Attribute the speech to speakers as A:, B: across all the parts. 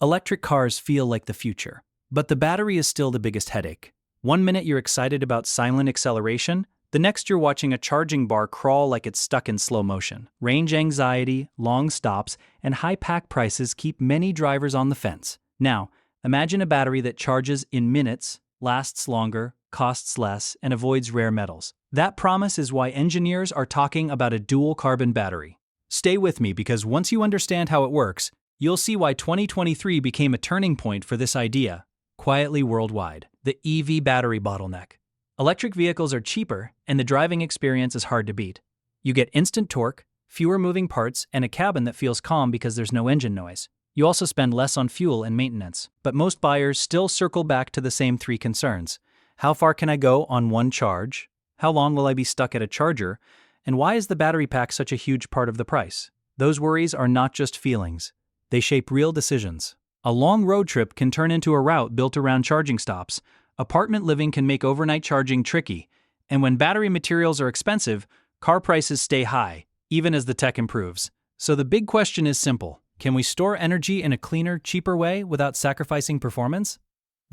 A: Electric cars feel like the future, but the battery is still the biggest headache. One minute you're excited about silent acceleration, the next you're watching a charging bar crawl like it's stuck in slow motion. Range anxiety, long stops, and high pack prices keep many drivers on the fence. Now, imagine a battery that charges in minutes, lasts longer, costs less, and avoids rare metals. That promise is why engineers are talking about a dual carbon battery. Stay with me because once you understand how it works, you'll see why 2023 became a turning point for this idea, quietly worldwide. The EV battery bottleneck. Electric vehicles are cheaper, and the driving experience is hard to beat. You get instant torque, fewer moving parts, and a cabin that feels calm because there's no engine noise. You also spend less on fuel and maintenance, but most buyers still circle back to the same three concerns. How far can I go on one charge? How long will I be stuck at a charger? And why is the battery pack such a huge part of the price? Those worries are not just feelings. They shape real decisions. A long road trip can turn into a route built around charging stops. Apartment living can make overnight charging tricky. And when battery materials are expensive, car prices stay high, even as the tech improves. So the big question is simple. Can we store energy in a cleaner, cheaper way without sacrificing performance?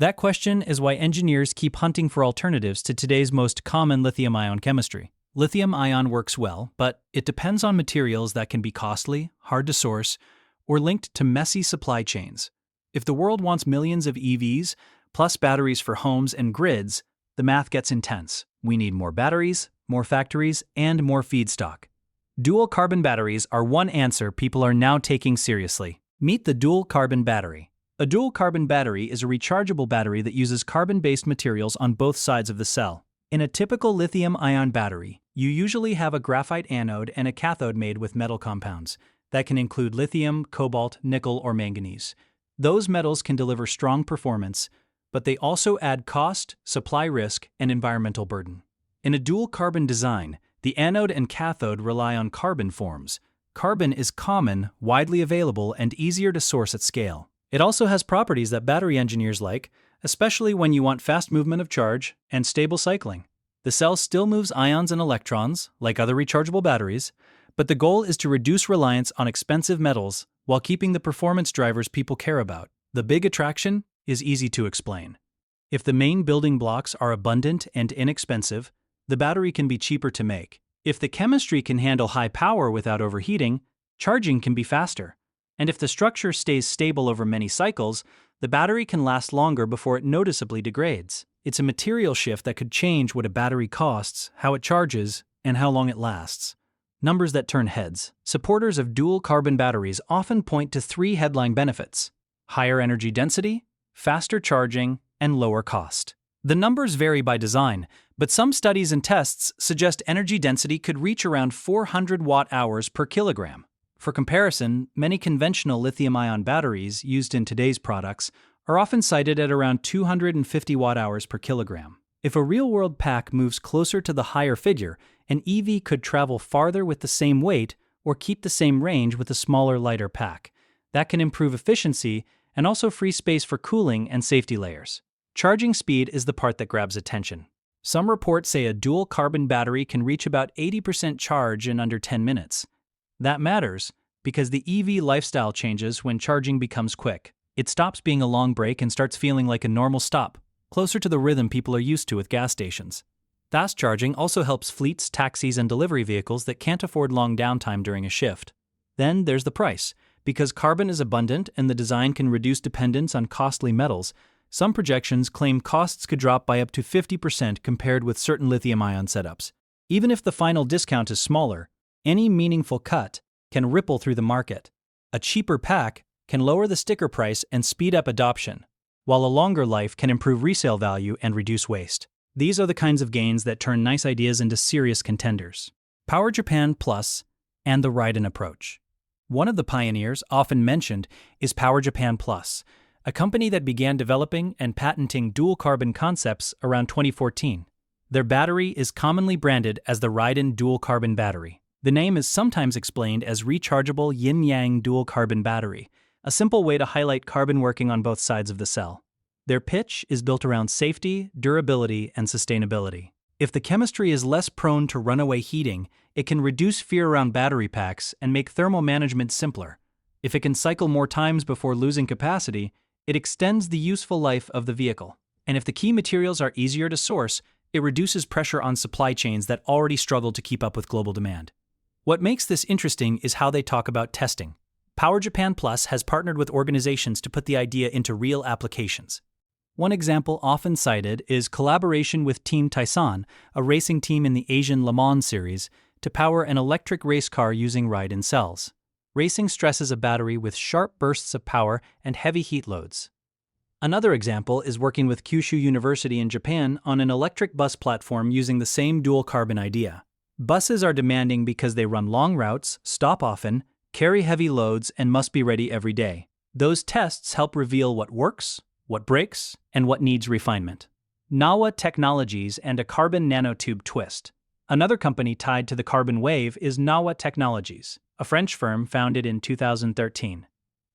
A: That question is why engineers keep hunting for alternatives to today's most common lithium-ion chemistry. Lithium-ion works well, but it depends on materials that can be costly, hard to source, or linked to messy supply chains. If the world wants millions of EVs, plus batteries for homes and grids, the math gets intense. We need more batteries, more factories, and more feedstock. Dual carbon batteries are one answer people are now taking seriously. Meet the dual carbon battery. A dual carbon battery is a rechargeable battery that uses carbon-based materials on both sides of the cell. In a typical lithium-ion battery, you usually have a graphite anode and a cathode made with metal compounds. That can include lithium, cobalt, nickel, or manganese. Those metals can deliver strong performance, but they also add cost, supply risk, and environmental burden. In a dual carbon design, the anode and cathode rely on carbon forms. Carbon is common, widely available, and easier to source at scale. It also has properties that battery engineers like, especially when you want fast movement of charge and stable cycling. The cell still moves ions and electrons, like other rechargeable batteries, but the goal is to reduce reliance on expensive metals while keeping the performance drivers people care about. The big attraction is easy to explain. If the main building blocks are abundant and inexpensive, the battery can be cheaper to make. If the chemistry can handle high power without overheating, charging can be faster. And if the structure stays stable over many cycles, the battery can last longer before it noticeably degrades. It's a material shift that could change what a battery costs, how it charges, and how long it lasts. Numbers that turn heads. Supporters of dual carbon batteries often point to three headline benefits: higher energy density, faster charging, and lower cost. The numbers vary by design, but some studies and tests suggest energy density could reach around 400 watt-hours per kilogram. For comparison, many conventional lithium-ion batteries used in today's products are often cited at around 250 watt-hours per kilogram. If a real-world pack moves closer to the higher figure, an EV could travel farther with the same weight or keep the same range with a smaller, lighter pack. That can improve efficiency and also free space for cooling and safety layers. Charging speed is the part that grabs attention. Some reports say a dual carbon battery can reach about 80% charge in under 10 minutes. That matters because the EV lifestyle changes when charging becomes quick. It stops being a long break and starts feeling like a normal stop, closer to the rhythm people are used to with gas stations. Fast charging also helps fleets, taxis, and delivery vehicles that can't afford long downtime during a shift. Then there's the price. Because carbon is abundant and the design can reduce dependence on costly metals, some projections claim costs could drop by up to 50% compared with certain lithium-ion setups. Even if the final discount is smaller, any meaningful cut can ripple through the market. A cheaper pack can lower the sticker price and speed up adoption, while a longer life can improve resale value and reduce waste. These are the kinds of gains that turn nice ideas into serious contenders. Power Japan Plus and the Ryden approach. One of the pioneers often mentioned is Power Japan Plus, a company that began developing and patenting dual carbon concepts around 2014. Their battery is commonly branded as the Ryden dual carbon battery. The name is sometimes explained as rechargeable yin-yang dual carbon battery, a simple way to highlight carbon working on both sides of the cell. Their pitch is built around safety, durability, and sustainability. If the chemistry is less prone to runaway heating, it can reduce fear around battery packs and make thermal management simpler. If it can cycle more times before losing capacity, it extends the useful life of the vehicle. And if the key materials are easier to source, it reduces pressure on supply chains that already struggle to keep up with global demand. What makes this interesting is how they talk about testing. Power Japan Plus has partnered with organizations to put the idea into real applications. One example often cited is collaboration with Team Taisan, a racing team in the Asian Le Mans series, to power an electric race car using Ryden cells. Racing stresses a battery with sharp bursts of power and heavy heat loads. Another example is working with Kyushu University in Japan on an electric bus platform using the same dual carbon idea. Buses are demanding because they run long routes, stop often, carry heavy loads, and must be ready every day. Those tests help reveal what works, what breaks, and what needs refinement. Nawa Technologies and a carbon nanotube twist. Another company tied to the carbon wave is Nawa Technologies, a French firm founded in 2013.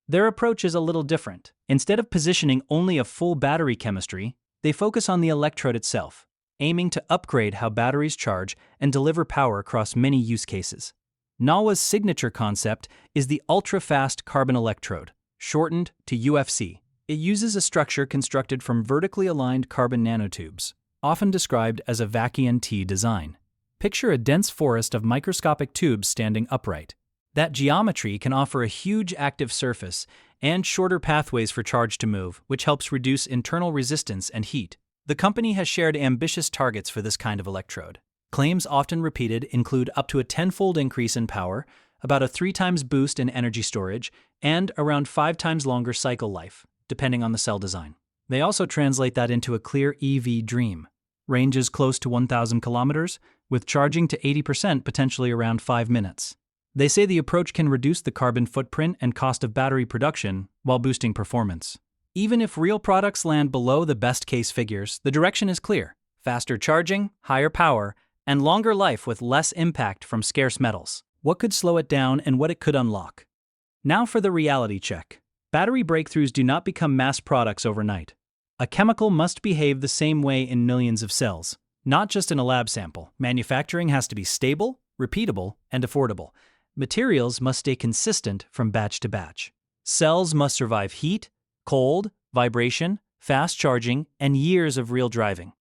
A: Their approach is a little different. Instead of positioning only a full battery chemistry, they focus on the electrode itself, aiming to upgrade how batteries charge and deliver power across many use cases. Nawa's signature concept is the ultra-fast carbon electrode, shortened to UFC. It uses a structure constructed from vertically aligned carbon nanotubes, often described as a Vacuum T design. Picture a dense forest of microscopic tubes standing upright. That geometry can offer a huge active surface and shorter pathways for charge to move, which helps reduce internal resistance and heat. The company has shared ambitious targets for this kind of electrode. Claims often repeated include up to a 10-fold increase in power, about a 3 times boost in energy storage, and around 5 times longer cycle life, depending on the cell design. They also translate that into a clear EV dream. Ranges close to 1,000 kilometers, with charging to 80% potentially around 5 minutes. They say the approach can reduce the carbon footprint and cost of battery production while boosting performance. Even if real products land below the best-case figures, the direction is clear: faster charging, higher power, and longer life with less impact from scarce metals. What could slow it down and what it could unlock? Now for the reality check. Battery breakthroughs do not become mass products overnight. A chemical must behave the same way in millions of cells, not just in a lab sample. Manufacturing has to be stable, repeatable, and affordable. Materials must stay consistent from batch to batch. Cells must survive heat, cold, vibration, fast charging, and years of real driving.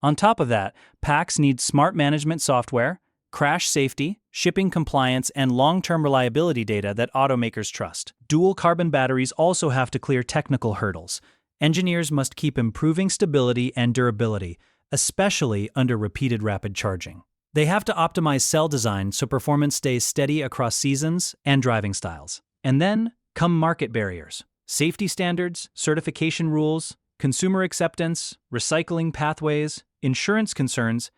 A: On top of that, packs need smart management software, crash safety, shipping compliance, and long-term reliability data that automakers trust. Dual carbon batteries also have to clear technical hurdles. Engineers must keep improving stability and durability, especially under repeated rapid charging. They have to optimize cell design so performance stays steady across seasons and driving styles. And then come market barriers: safety standards, certification rules, consumer acceptance, recycling pathways, insurance concerns,